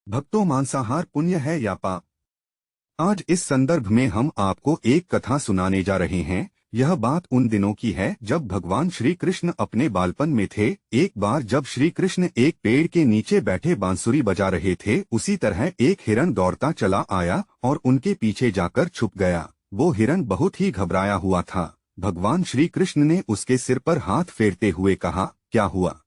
भक्तों, मांसाहार पुण्य है या पाप? आज इस संदर्भ में हम आपको एक कथा सुनाने जा रहे हैं। यह बात उन दिनों की है जब भगवान श्री कृष्ण अपने बालपन में थे। एक बार जब श्री कृष्ण एक पेड़ के नीचे बैठे बांसुरी बजा रहे थे, उसी तरह एक हिरन दौड़ता चला आया और उनके पीछे जाकर छुप गया। वो हिरन बहुत ही घबराया हुआ था। भगवान श्री कृष्ण ने उसके सिर पर हाथ फेरते हुए कहा, क्या हुआ?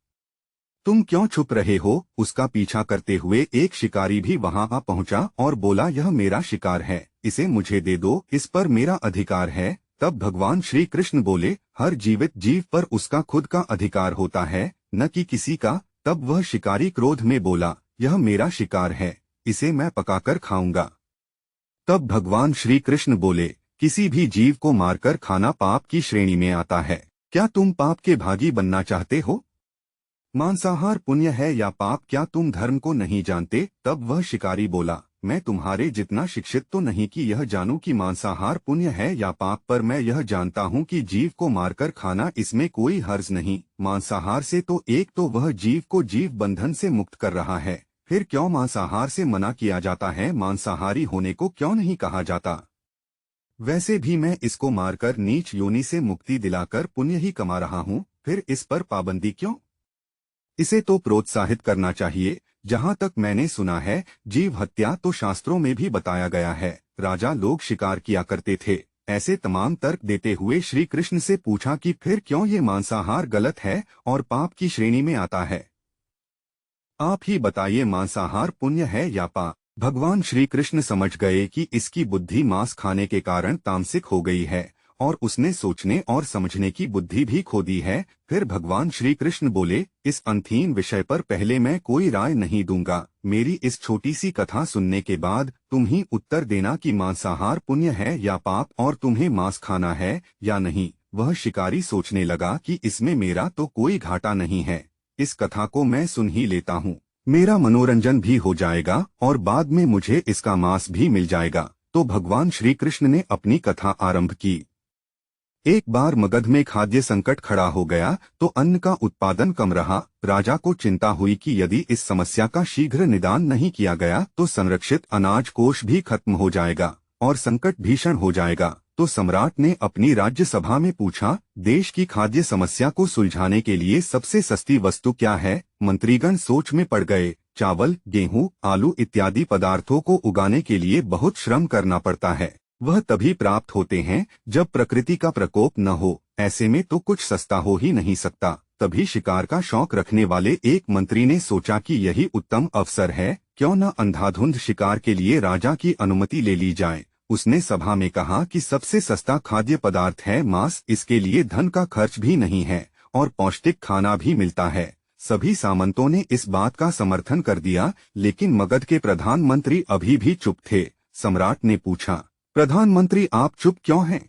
तुम क्यों छुप रहे हो? उसका पीछा करते हुए एक शिकारी भी वहां आ पहुंचा और बोला, यह मेरा शिकार है, इसे मुझे दे दो, इस पर मेरा अधिकार है। तब भगवान श्री कृष्ण बोले, हर जीवित जीव पर उसका खुद का अधिकार होता है, न कि किसी का। तब वह शिकारी क्रोध में बोला, यह मेरा शिकार है, इसे मैं पकाकर खाऊंगा। तब भगवान श्री कृष्ण बोले, किसी भी जीव को मारकर खाना पाप की श्रेणी में आता है। क्या तुम पाप के भागी बनना चाहते हो? मांसाहार पुण्य है या पाप? क्या तुम धर्म को नहीं जानते? तब वह शिकारी बोला, मैं तुम्हारे जितना शिक्षित तो नहीं कि यह जानूं कि मांसाहार पुण्य है या पाप, पर मैं यह जानता हूं कि जीव को मारकर खाना, इसमें कोई हर्ज नहीं। मांसाहार से तो एक तो वह जीव को जीव बंधन से मुक्त कर रहा है, फिर क्यों मांसाहार से मना किया जाता है? मांसाहारी होने को क्यों नहीं कहा जाता? वैसे भी मैं इसको मारकर नीच योनि से मुक्ति दिलाकर पुण्य ही कमा रहा हूँ, फिर इस पर पाबंदी क्यों? इसे तो प्रोत्साहित करना चाहिए। जहाँ तक मैंने सुना है, जीव हत्या तो शास्त्रों में भी बताया गया है। राजा लोग शिकार किया करते थे। ऐसे तमाम तर्क देते हुए श्री कृष्ण से पूछा कि फिर क्यों ये मांसाहार गलत है और पाप की श्रेणी में आता है? आप ही बताइए, मांसाहार पुण्य है या पाप? भगवान श्री कृष्ण समझ गए कि इसकी बुद्धि मांस खाने के कारण तामसिक हो गई है और उसने सोचने और समझने की बुद्धि भी खो दी है। फिर भगवान श्री कृष्ण बोले, इस अंतहीन विषय पर पहले मैं कोई राय नहीं दूंगा। मेरी इस छोटी सी कथा सुनने के बाद तुम ही उत्तर देना कि मांसाहार पुण्य है या पाप, और तुम्हें मांस खाना है या नहीं। वह शिकारी सोचने लगा कि इसमें मेरा तो कोई घाटा नहीं है, इस कथा को मैं सुन ही लेता हूँ, मेरा मनोरंजन भी हो जाएगा और बाद में मुझे इसका मांस भी मिल जाएगा। तो भगवान श्री कृष्ण ने अपनी कथा आरंभ की। एक बार मगध में खाद्य संकट खड़ा हो गया तो अन्न का उत्पादन कम रहा। राजा को चिंता हुई कि यदि इस समस्या का शीघ्र निदान नहीं किया गया तो संरक्षित अनाज कोष भी खत्म हो जाएगा और संकट भीषण हो जाएगा। तो सम्राट ने अपनी राज्यसभा में पूछा, देश की खाद्य समस्या को सुलझाने के लिए सबसे सस्ती वस्तु क्या है? मंत्रीगण सोच में पड़ गए। चावल, गेहूं, आलू इत्यादि पदार्थों को उगाने के लिए बहुत श्रम करना पड़ता है। वह तभी प्राप्त होते हैं जब प्रकृति का प्रकोप न हो। ऐसे में तो कुछ सस्ता हो ही नहीं सकता। तभी शिकार का शौक रखने वाले एक मंत्री ने सोचा कि यही उत्तम अवसर है, क्यों न अंधाधुंध शिकार के लिए राजा की अनुमति ले ली जाए। उसने सभा में कहा कि सबसे सस्ता खाद्य पदार्थ है मांस, इसके लिए धन का खर्च भी नहीं है और पौष्टिक खाना भी मिलता है। सभी सामंतों ने इस बात का समर्थन कर दिया, लेकिन मगध के प्रधानमंत्री अभी भी चुप थे। सम्राट ने पूछा, प्रधानमंत्री आप चुप क्यों हैं?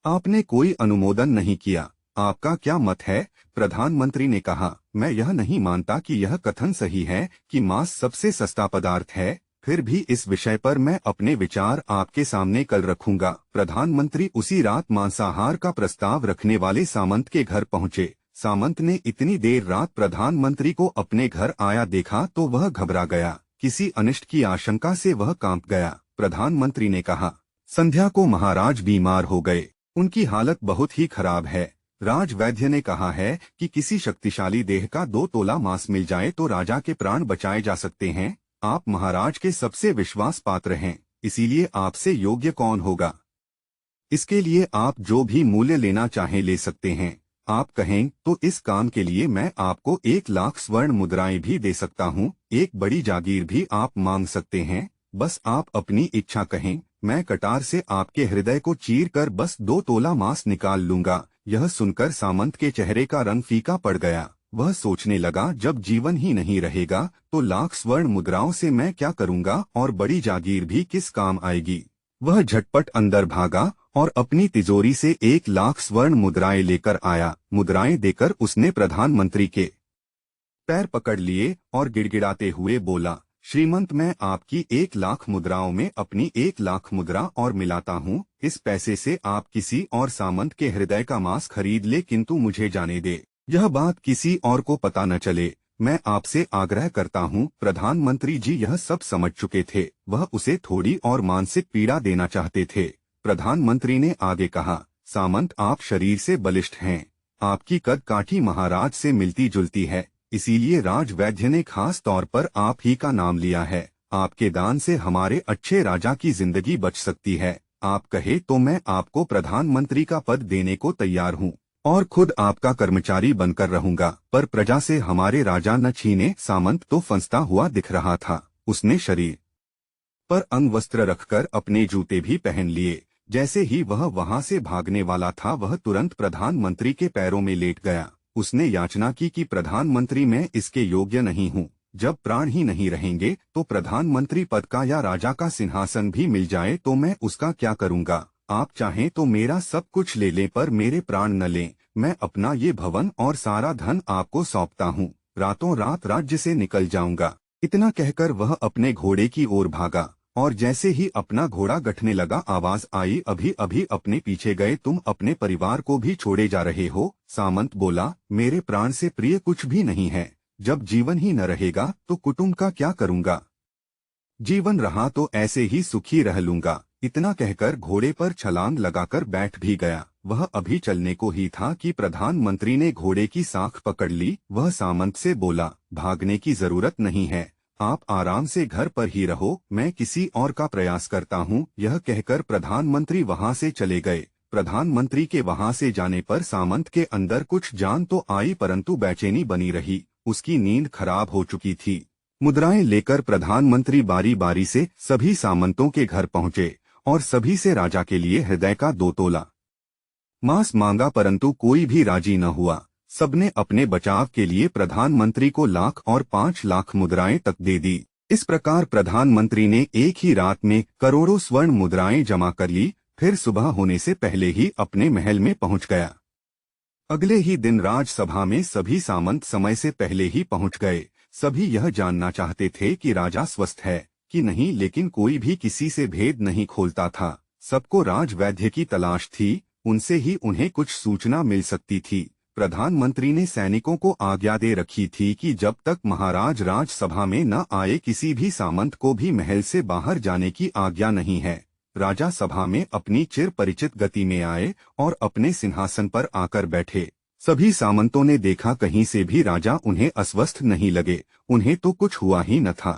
आपने कोई अनुमोदन नहीं किया, आपका क्या मत है? प्रधानमंत्री ने कहा, मैं यह नहीं मानता कि यह कथन सही है कि मांस सबसे सस्ता पदार्थ है, फिर भी इस विषय पर मैं अपने विचार आपके सामने कल रखूंगा। प्रधानमंत्री उसी रात मांसाहार का प्रस्ताव रखने वाले सामंत के घर पहुंचे। सामंत ने इतनी देर रात प्रधानमंत्री को अपने घर आया देखा तो वह घबरा गया। किसी अनिष्ट की आशंका से वह कांप गया। प्रधानमंत्री ने कहा, संध्या को महाराज बीमार हो गए, उनकी हालत बहुत ही खराब है। राज वैद्य ने कहा है कि किसी शक्तिशाली देह का 2 तोला मांस मिल जाए तो राजा के प्राण बचाए जा सकते हैं। आप महाराज के सबसे विश्वास पात्र हैं, इसीलिए आपसे योग्य कौन होगा? इसके लिए आप जो भी मूल्य लेना चाहें ले सकते हैं। आप कहें तो इस काम के लिए मैं आपको 1 लाख स्वर्ण मुद्राएं भी दे सकता हूँ, एक बड़ी जागीर भी आप मांग सकते हैं। बस आप अपनी इच्छा कहें, मैं कटार से आपके हृदय को चीर कर बस 2 तोला मांस निकाल लूंगा। यह सुनकर सामंत के चेहरे का रंग फीका पड़ गया। वह सोचने लगा, जब जीवन ही नहीं रहेगा तो लाख स्वर्ण मुद्राओं से मैं क्या करूंगा और बड़ी जागीर भी किस काम आएगी। वह झटपट अंदर भागा और अपनी तिजोरी से 1 लाख स्वर्ण मुद्राएं लेकर आया। मुद्राएं देकर उसने प्रधानमंत्री के पैर पकड़ लिए और गिड़गिड़ाते हुए बोला, श्रीमंत, मैं आपकी 1 लाख मुद्राओं में अपनी 1 लाख मुद्रा और मिलाता हूँ। इस पैसे से आप किसी और सामंत के हृदय का मांस खरीद ले, किंतु मुझे जाने दे, यह बात किसी और को पता न चले। मैं आपसे आग्रह करता हूँ। प्रधानमंत्री जी यह सब समझ चुके थे, वह उसे थोड़ी और मानसिक पीड़ा देना चाहते थे। प्रधानमंत्री ने आगे कहा, सामंत आप शरीर से बलिष्ठ हैं, आपकी कद काठी महाराज से मिलती जुलती है, इसीलिए राज वैद्य ने खास तौर पर आप ही का नाम लिया है। आपके दान से हमारे अच्छे राजा की जिंदगी बच सकती है। आप कहे तो मैं आपको प्रधानमंत्री का पद देने को तैयार हूँ और खुद आपका कर्मचारी बनकर रहूंगा, पर प्रजा से हमारे राजा न छीने। सामंत तो फंसता हुआ दिख रहा था। उसने शरीर पर अंगवस्त्र रखकर अपने जूते भी पहन लिए। जैसे ही वह वहां से भागने वाला था, वह तुरंत प्रधानमंत्री के पैरों में लेट गया। उसने याचना की कि प्रधानमंत्री मैं इसके योग्य नहीं हूँ। जब प्राण ही नहीं रहेंगे तो प्रधानमंत्री पद का या राजा का सिंहासन भी मिल जाए तो मैं उसका क्या करूँगा। आप चाहें तो मेरा सब कुछ ले लें, पर मेरे प्राण न लें। मैं अपना ये भवन और सारा धन आपको सौंपता हूँ, रातों रात राज्य से निकल जाऊंगा। इतना कहकर वह अपने घोड़े की ओर भागा और जैसे ही अपना घोड़ा गठने लगा, आवाज आई, अभी अभी अपने पीछे गए तुम अपने परिवार को भी छोड़े जा रहे हो। सामंत बोला, मेरे प्राण से प्रिय कुछ भी नहीं है। जब जीवन ही न रहेगा तो कुटुंब का क्या करूंगा। जीवन रहा तो ऐसे ही सुखी रह लूंगा। इतना कहकर घोड़े पर छलांग लगाकर बैठ भी गया। वह अभी चलने को ही था कि प्रधानमंत्री ने घोड़े की साख पकड़ ली। वह सामंत से बोला, भागने की जरूरत नहीं है, आप आराम से घर पर ही रहो, मैं किसी और का प्रयास करता हूँ। यह कहकर प्रधानमंत्री वहां से चले गए। प्रधानमंत्री के वहां से जाने पर सामंत के अंदर कुछ जान तो आई, परंतु बेचैनी बनी रही। उसकी नींद खराब हो चुकी थी। मुद्राएं लेकर प्रधानमंत्री बारी बारी से सभी सामंतों के घर पहुंचे और सभी से राजा के लिए हृदय का 2 तोला मांस मांगा, परंतु कोई भी राजी न हुआ। सबने अपने बचाव के लिए प्रधानमंत्री को 1,00,000 और 5,00,000 मुद्राएं तक दे दी। इस प्रकार प्रधानमंत्री ने एक ही रात में करोड़ों स्वर्ण मुद्राएं जमा कर ली, फिर सुबह होने से पहले ही अपने महल में पहुंच गया। अगले ही दिन राजसभा में सभी सामंत समय से पहले ही पहुंच गए। सभी यह जानना चाहते थे कि राजा स्वस्थ है कि नहीं, लेकिन कोई भी किसी से भेद नहीं खोलता था। सबको राजवैद्य की तलाश थी, उनसे ही उन्हें कुछ सूचना मिल सकती थी। प्रधानमंत्री ने सैनिकों को आज्ञा दे रखी थी कि जब तक महाराज राजसभा में न आए, किसी भी सामंत को भी महल से बाहर जाने की आज्ञा नहीं है। राजा सभा में अपनी चिर परिचित गति में आए और अपने सिंहासन पर आकर बैठे। सभी सामंतों ने देखा, कहीं से भी राजा उन्हें अस्वस्थ नहीं लगे, उन्हें तो कुछ हुआ ही न था।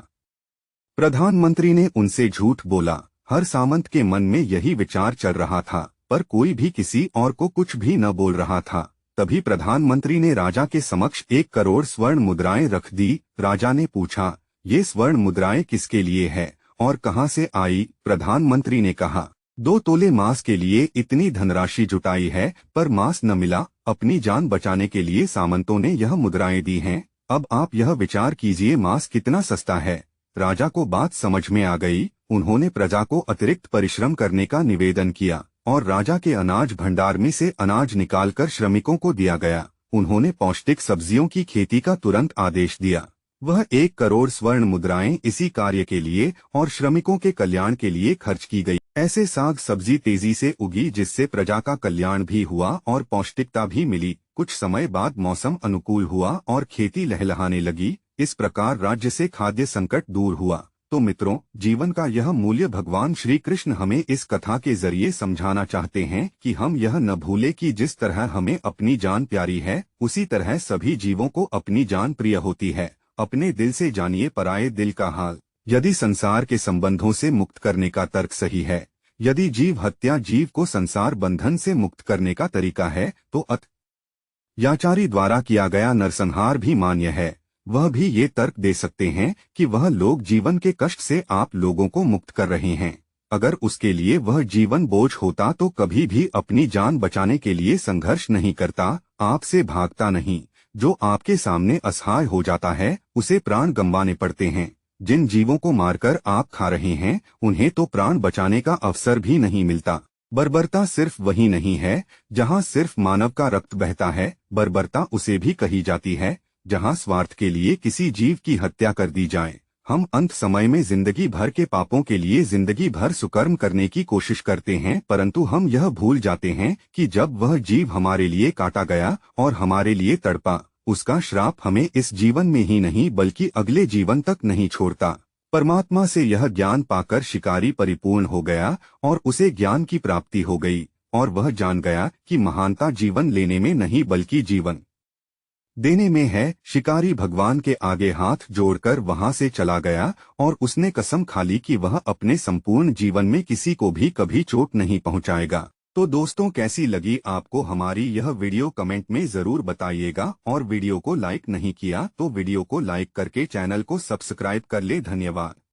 प्रधानमंत्री ने उनसे झूठ बोला। हर सामंत के मन में यही विचार चल रहा था, पर कोई भी किसी और को कुछ भी न बोल रहा था। तभी प्रधानमंत्री ने राजा के समक्ष 1 करोड़ स्वर्ण मुद्राएं रख दी। राजा ने पूछा, ये स्वर्ण मुद्राएं किसके लिए है और कहां से आई। प्रधानमंत्री ने कहा, 2 तोले मांस के लिए इतनी धनराशि जुटाई है, पर मांस न मिला। अपनी जान बचाने के लिए सामंतों ने यह मुद्राएं दी हैं। अब आप यह विचार कीजिए, मांस कितना सस्ता है। राजा को बात समझ में आ गई। उन्होंने प्रजा को अतिरिक्त परिश्रम करने का निवेदन किया और राजा के अनाज भंडार में से अनाज निकालकर श्रमिकों को दिया गया। उन्होंने पौष्टिक सब्जियों की खेती का तुरंत आदेश दिया। वह 1 करोड़ स्वर्ण मुद्राएं इसी कार्य के लिए और श्रमिकों के कल्याण के लिए खर्च की गई। ऐसे साग सब्जी तेजी से उगी, जिससे प्रजा का कल्याण भी हुआ और पौष्टिकता भी मिली। कुछ समय बाद मौसम अनुकूल हुआ और खेती लहलहाने लगी। इस प्रकार राज्य से खाद्य संकट दूर हुआ। तो मित्रों, जीवन का यह मूल्य भगवान श्री कृष्ण हमें इस कथा के जरिए समझाना चाहते हैं कि हम यह न भूले कि जिस तरह हमें अपनी जान प्यारी है, उसी तरह सभी जीवों को अपनी जान प्रिय होती है। अपने दिल से जानिए पराये दिल का हाल। यदि संसार के संबंधों से मुक्त करने का तर्क सही है, यदि जीव हत्या जीव को संसार बंधन से मुक्त करने का तरीका है, तो अत्याचारी द्वारा किया गया नरसंहार भी मान्य है। वह भी ये तर्क दे सकते हैं कि वह लोग जीवन के कष्ट से आप लोगों को मुक्त कर रहे हैं। अगर उसके लिए वह जीवन बोझ होता तो कभी भी अपनी जान बचाने के लिए संघर्ष नहीं करता, आपसे भागता नहीं। जो आपके सामने असहाय हो जाता है, उसे प्राण गंवाने पड़ते हैं। जिन जीवों को मारकर आप खा रहे हैं, उन्हें तो प्राण बचाने का अवसर भी नहीं मिलता। बर्बरता सिर्फ वही नहीं है जहां सिर्फ मानव का रक्त बहता है। बर्बरता उसे भी कही जाती है जहां स्वार्थ के लिए किसी जीव की हत्या कर दी जाए। हम अंत समय में जिंदगी भर के पापों के लिए जिंदगी भर सुकर्म करने की कोशिश करते हैं, परंतु हम यह भूल जाते हैं कि जब वह जीव हमारे लिए काटा गया और हमारे लिए तड़पा, उसका श्राप हमें इस जीवन में ही नहीं बल्कि अगले जीवन तक नहीं छोड़ता। परमात्मा से यह ज्ञान पाकर शिकारी परिपूर्ण हो गया और उसे ज्ञान की प्राप्ति हो गई और वह जान गया कि महानता जीवन लेने में नहीं बल्कि जीवन देने में है। शिकारी भगवान के आगे हाथ जोड़कर वहां से चला गया और उसने कसम खा ली कि वह अपने संपूर्ण जीवन में किसी को भी कभी चोट नहीं पहुंचाएगा। तो दोस्तों, कैसी लगी आपको हमारी यह वीडियो कमेंट में जरूर बताइएगा और वीडियो को लाइक नहीं किया तो वीडियो को लाइक करके चैनल को सब्सक्राइब कर ले। धन्यवाद।